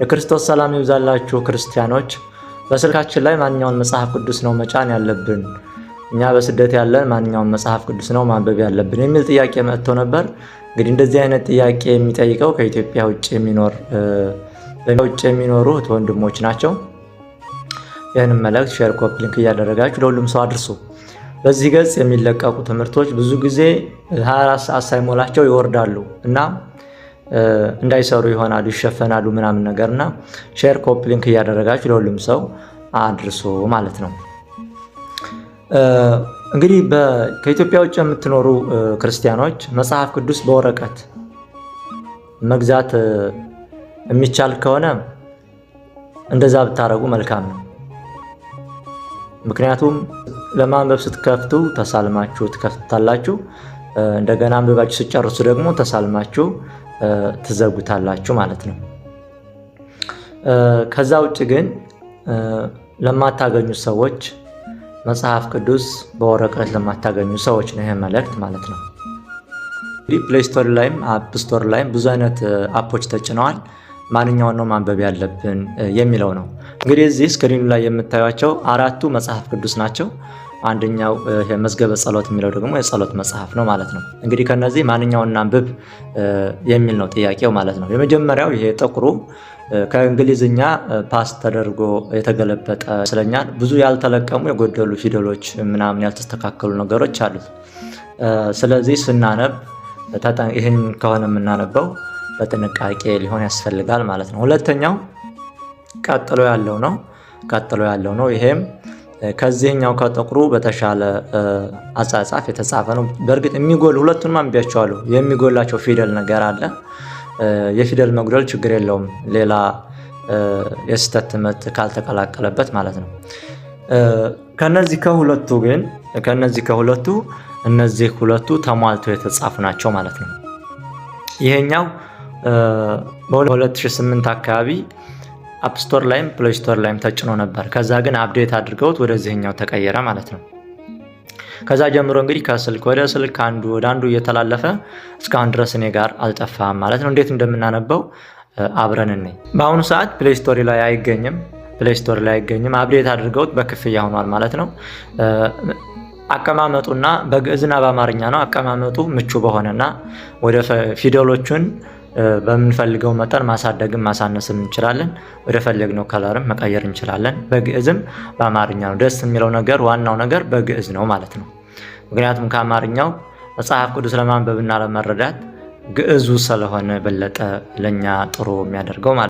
የክርስቶስ ሰላም ይብዛላችሁ ክርስቲያኖች። በስልካችን ላይ ማንኛውን መጽሐፍ ቅዱስ ነው መጫን ያለብን? እኛ በስደት ያለን ማንኛውን መጽሐፍ ቅዱስ ነው ማንበብ ያለብን የሚል ጥያቄ መጥቶ ነበር። እንግዲህ እንደዚህ አይነት ጥያቄ የሚጠይቀው ከኢትዮጵያ ውጭ የሚኖሩ ወንድሞች ናቸው። ይህንን መልእክት ሼር፣ ኮፒ ሊንክ እያደረጋችሁ ለሁሉም ሰው አድርሱ። በዚህ ገጽ የሚለቀቁ ትምህርቶች ብዙ ጊዜ 24 ሰዓት ሳይሞላቸው ይወርዳሉ እና እንዳይሰሩ ይሆናሉ፣ ይሸፈናሉ ምናምን ነገርና ሼር ኮፒ ሊንክ እያደረጋችሁ ለሁሉም ሰው አድርሱ ማለት ነው። እንግዲህ ከኢትዮጵያ ውጭ የምትኖሩ ክርስቲያኖች መጽሐፍ ቅዱስ በወረቀት መግዛት የሚቻል ከሆነ እንደዛ ብታረጉ መልካም ነው። ምክንያቱም ለማንበብ ስትከፍቱ ተሳልማችሁ ትከፍታላችሁ፣ እንደገና አንብባችሁ ስትጨርሱ ደግሞ ተሳልማችሁ ትዘጉታላችሁ ማለት ነው። ከዛ ውጭ ግን ለማታገኙ ሰዎች መጽሐፍ ቅዱስ በወረቀት ለማታገኙ ሰዎች ነው ይሄ መልእክት ማለት ነው። ፕሌይ ስቶር ላይም አፕ ስቶር ላይም ብዙ አይነት አፖች ተጭነዋል። ማንኛውን ነው ማንበብ ያለብን የሚለው ነው። እንግዲህ እዚህ ስክሪኑ ላይ የምታዩቸው 4ቱ መጽሐፍ ቅዱስ ናቸው። አንደኛው መዝገበ ጸሎት የሚለው ደግሞ የጸሎት መጽሐፍ ነው ማለት ነው። እንግዲህ ከነዚህ ማንኛውን አንብብ የሚል ነው ጥያቄው ማለት ነው። የመጀመሪያው ይሄ ጥቁሩ ከእንግሊዝኛ ፓስ ተደርጎ የተገለበጠ ይመስለኛል። ብዙ ያልተለቀሙ የጎደሉ ፊደሎች ምናምን ያልተስተካከሉ ነገሮች አሉት። ስለዚህ ስናነብ ይህን ከሆነ የምናነበው በጥንቃቄ ሊሆን ያስፈልጋል ማለት ነው። ሁለተኛው ቀጥሎ ያለው ነው። ይሄም ከዚህኛው ከጥቁሩ በተሻለ አጻጻፍ የተጻፈ ነው። በእርግጥ ሁለቱንም አንብቤያቸዋለሁ። የሚጎላቸው ፊደል ነገር አለ። የፊደል መጉደል ችግር የለውም፣ ሌላ የስህተት ትምህርት ካልተቀላቀለበት ማለት ነው። ከነዚህ ከሁለቱ እነዚህ ሁለቱ ተሟልተው የተጻፉ ናቸው ማለት ነው። ይሄኛው በ2008 አካባቢ አፕ ስቶር ላይም ፕሌይ ስቶር ላይም ተጭኖ ነበር። ከዛ ግን አፕዴት አድርገውት ወደዚህኛው ተቀየረ ማለት ነው። ከዛ ጀምሮ እንግዲህ ከስልክ ወደ ስልክ ወደ አንዱ እየተላለፈ እስካሁን ድረስ እኔ ጋር አልጠፋም ማለት ነው። እንዴት እንደምናነበው አብረን እንይ። በአሁኑ ሰዓት ፕሌይ ስቶር ላይ አይገኝም። አፕዴት አድርገውት በክፍያ ሆኗል ማለት ነው። አቀማመጡና በግዕዝና በአማርኛ ነው። አቀማመጡ ምቹ በሆነና ወደ ፊደሎቹን በምንፈልገው መጠን ማሳደግም ማሳነስም እንችላለን። ወደ ፈለግነው ከለርም መቀየር እንችላለን። በግዕዝም በአማርኛ ነው። ደስ የሚለው ነገር ዋናው ነገር በግዕዝ ነው ማለት ነው። ምክንያቱም ከአማርኛው መጽሐፍ ቅዱስ ለማንበብና ለመረዳት ግዕዙ ስለሆነ በለጠ ለኛ ጥሩ የሚያደርገው ማለት ነው።